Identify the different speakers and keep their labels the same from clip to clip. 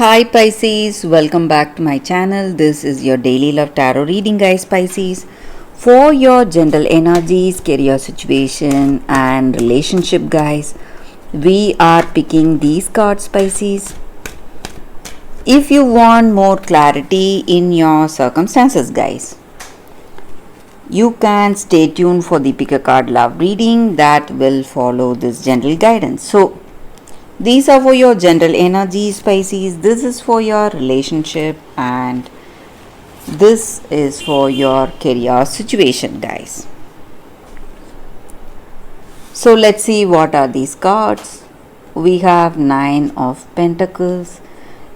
Speaker 1: Hi Pisces, welcome back to my channel. This is your daily love tarot reading, guys. Pisces, for your general energies, career situation, and relationship, guys. We are picking these cards, Pisces. If you want more clarity in your circumstances, guys, you can stay tuned for the pick a card love reading that will follow this general guidance. So, these are for your general energies, Pisces. This is for your relationship and this is for your career situation, guys. So let's see what are these cards. We have Nine of Pentacles,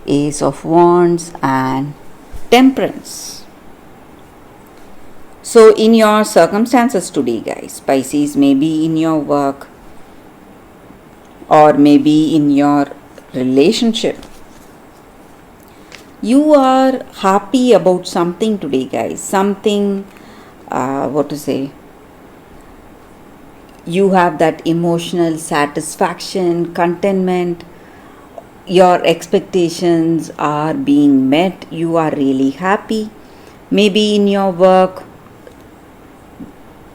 Speaker 1: Ace of Wands and Temperance. So in your circumstances today, guys, Pisces, maybe in your work or maybe in your relationship, you are happy about something today, guys. Something, you have that emotional satisfaction, contentment. Your expectations are being met. You are really happy. Maybe in your work,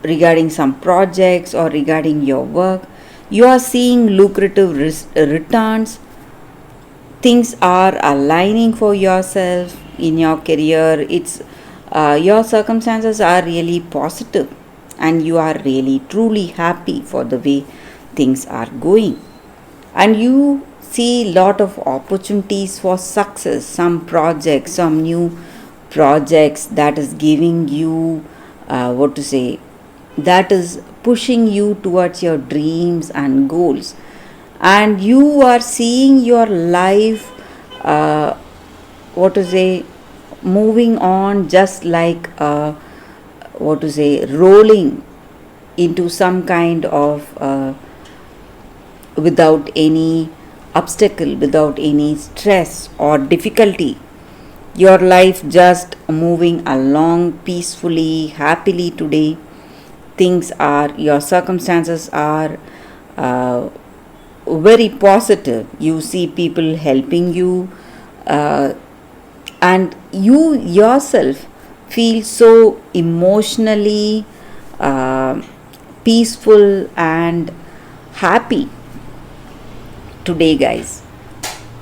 Speaker 1: regarding some projects or regarding your work, you are seeing lucrative returns. Things are aligning for yourself in your career. It's your circumstances are really positive and you are really truly happy for the way things are going, and you see lot of opportunities for success, some projects, some new projects that is giving you that is pushing you towards your dreams and goals, and you are seeing your life moving on just like rolling into some kind of without any obstacle, without any stress or difficulty. Your life just moving along peacefully, happily today. Things are, your circumstances are very positive. You see people helping you, and you yourself feel so emotionally peaceful and happy today, guys.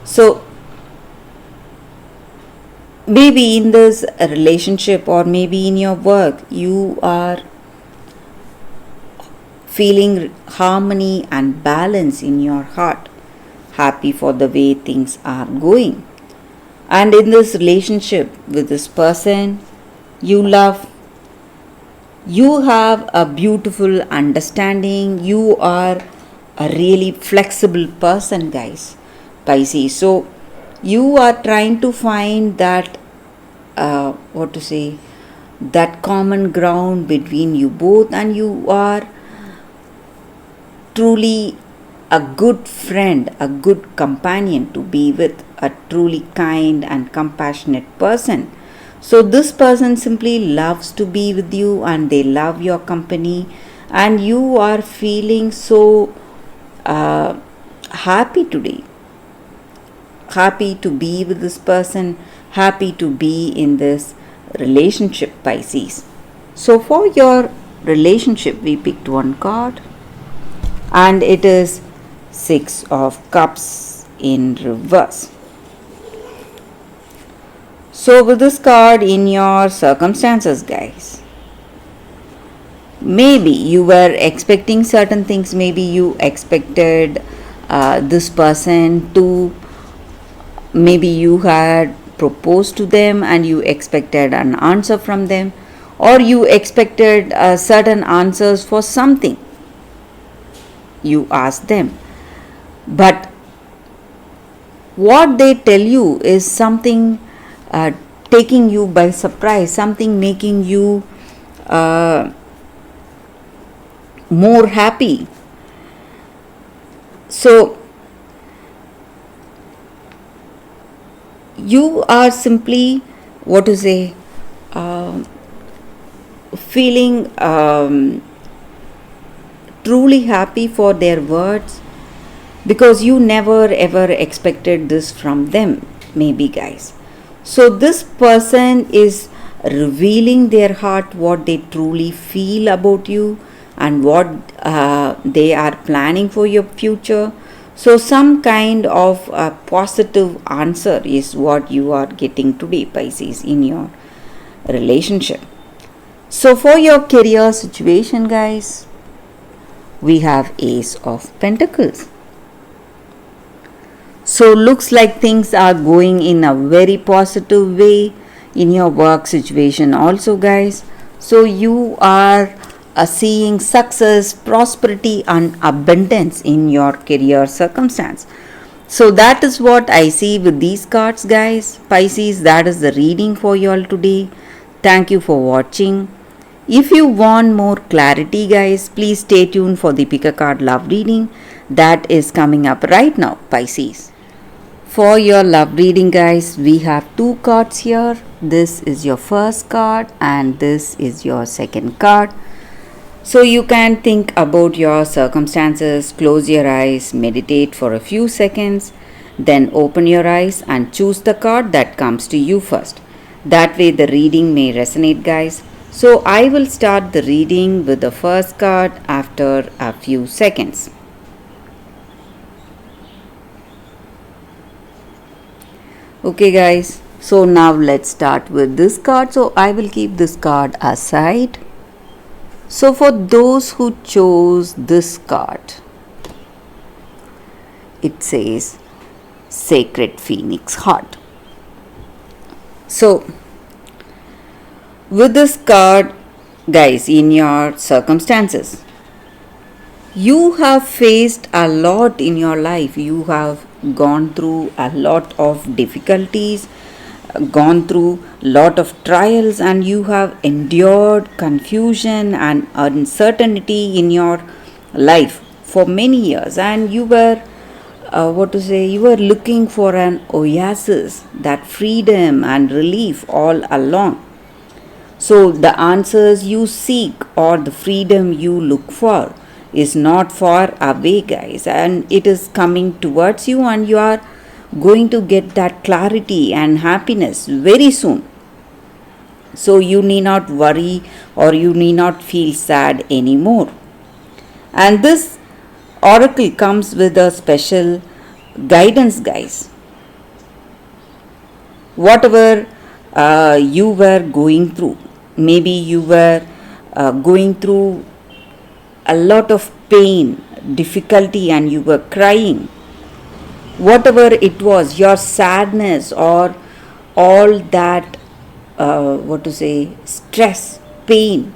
Speaker 1: So maybe in this relationship or maybe in your work, you are feeling harmony and balance in your heart, happy for the way things are going. And in this relationship with this person you love, you have a beautiful understanding. You are a really flexible person, guys, Pisces. So you are trying to find that that common ground between you both, and you are truly a good friend, a good companion to be with, a truly kind and compassionate person. So this person simply loves to be with you and they love your company, and you are feeling so happy today. Happy to be with this person, happy to be in this relationship, Pisces. So for your relationship, we picked one card, and it is Six of Cups in reverse. So with this card in your circumstances, guys, maybe you were expecting certain things. Maybe you expected this person to, maybe you had proposed to them and you expected an answer from them, or you expected certain answers for something you asked them, but what they tell you is something taking you by surprise, something making you more happy. So you are simply feeling truly happy for their words, because you never ever expected this from them. maybe, guys. So this person is revealing their heart, what they truly feel about you, and what they are planning for your future. So some kind of positive answer is what you are getting today, Pisces, in your relationship. So for your career situation, guys, we have Ace of Pentacles. So looks like things are going in a very positive way in your work situation also, guys. So you are seeing success, prosperity and abundance in your career circumstance. So that is what I see with these cards, guys. Pisces, that is the reading for you all today. Thank you for watching. If you want more clarity, guys, please stay tuned for the pick a card love reading that is coming up right now, Pisces. For your love reading, guys, we have two cards here. This is your first card and this is your second card. So you can think about your circumstances, close your eyes, meditate for a few seconds, then open your eyes and choose the card that comes to you first. That way the reading may resonate, guys. So I will start the reading with the first card after a few seconds. Okay, guys, so now let's start with this card. So I will keep this card aside. So for those who chose this card, it says Sacred Phoenix Heart. So with this card, guys, in your circumstances, you have faced a lot in your life. You have gone through a lot of difficulties, gone through lot of trials, and you have endured confusion and uncertainty in your life for many years, and you were you were looking for an oasis, that freedom and relief all along. So the answers you seek or the freedom you look for is not far away, guys, and it is coming towards you, and you are going to get that clarity and happiness very soon. So you need not worry or you need not feel sad anymore. And this oracle comes with a special guidance, guys. Whatever you were going through, maybe you were going through a lot of pain, difficulty, and you were crying. Whatever it was, your sadness or all that, stress, pain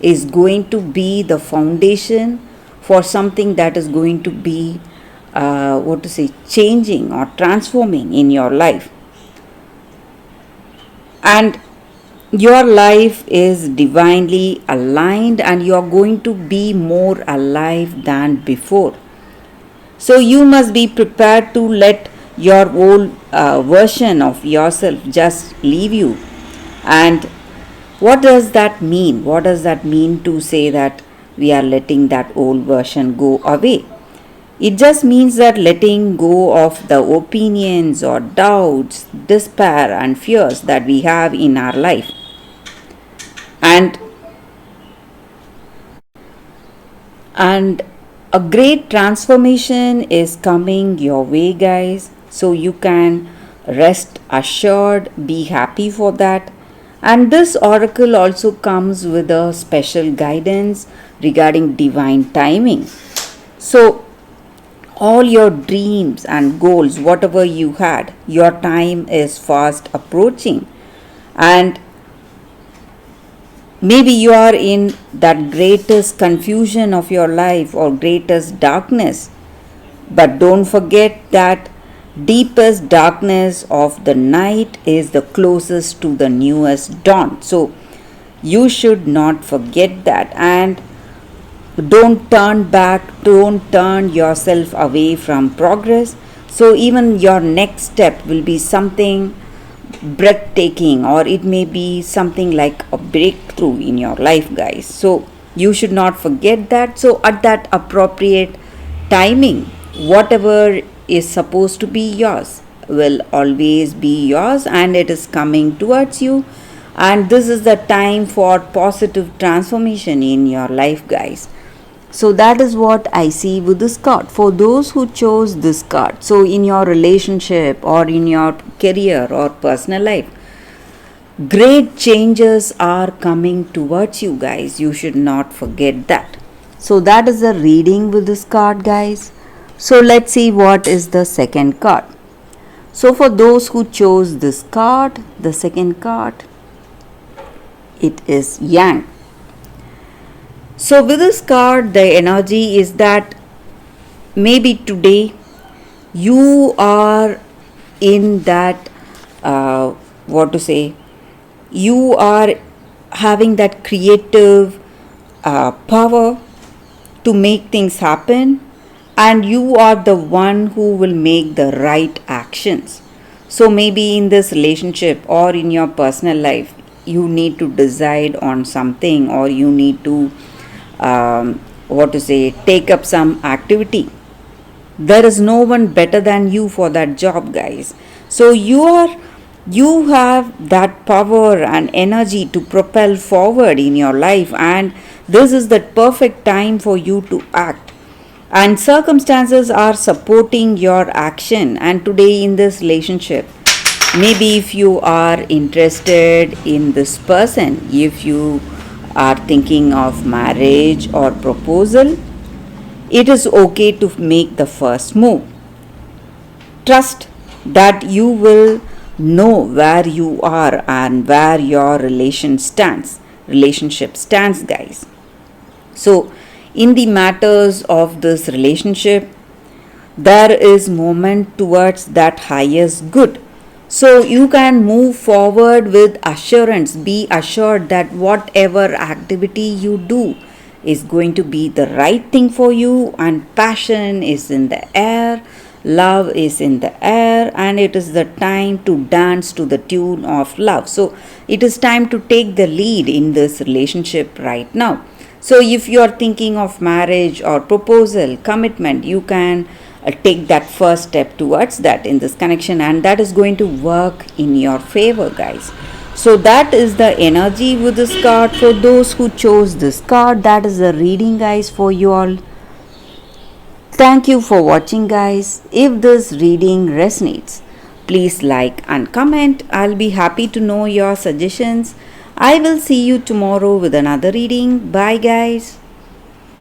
Speaker 1: is going to be the foundation for something that is going to be, changing or transforming in your life. And your life is divinely aligned and you are going to be more alive than before. So you must be prepared to let your old version of yourself just leave you. And what does that mean? What does that mean to say that we are letting that old version go away? It just means that letting go of the opinions or doubts, despair and fears that we have in our life. And a great transformation is coming your way, guys. So you can rest assured, be happy for that. And this oracle also comes with a special guidance regarding divine timing. So all your dreams and goals, whatever you had, your time is fast approaching. And maybe you are in that greatest confusion of your life or greatest darkness. But don't forget that deepest darkness of the night is the closest to the newest dawn. So you should not forget that, and don't turn back, don't turn yourself away from progress. So even your next step will be something breathtaking, or it may be something like a breakthrough in your life, guys. So you should not forget that. So at that appropriate timing, whatever is supposed to be yours, will always be yours and it is coming towards you. And this is the time for positive transformation in your life, guys. So that is what I see with this card. For those who chose this card, so in your relationship or in your career or personal life, great changes are coming towards you, guys. You should not forget that. So that is the reading with this card, guys. So let's see what is the second card. So for those who chose this card, the second card, it is Yang. So with this card, the energy is that maybe today you are in that, you are having that creative power to make things happen, and you are the one who will make the right actions. So maybe in this relationship or in your personal life, you need to decide on something, or you need to take up some activity. There is no one better than you for that job, guys. So you have that power and energy to propel forward in your life, and this is the perfect time for you to act. And circumstances are supporting your action. And today in this relationship, maybe if you are interested in this person, if you are thinking of marriage or proposal, it is okay to make the first move. Trust that you will know where you are and where your relationship stands, guys. So in the matters of this relationship, there is movement towards that highest good. So you can move forward with assurance. Be assured that whatever activity you do is going to be the right thing for you, and passion is in the air, love is in the air, and it is the time to dance to the tune of love. So it is time to take the lead in this relationship right now. So if you are thinking of marriage or proposal, commitment, you can take that first step towards that in this connection, and that is going to work in your favor, guys. So that is the energy with this card. For those who chose this card, that is the reading, guys, for you all. Thank you for watching, guys. If this reading resonates, please like and comment. I'll be happy to know your suggestions. I will see you tomorrow with another reading. Bye, guys.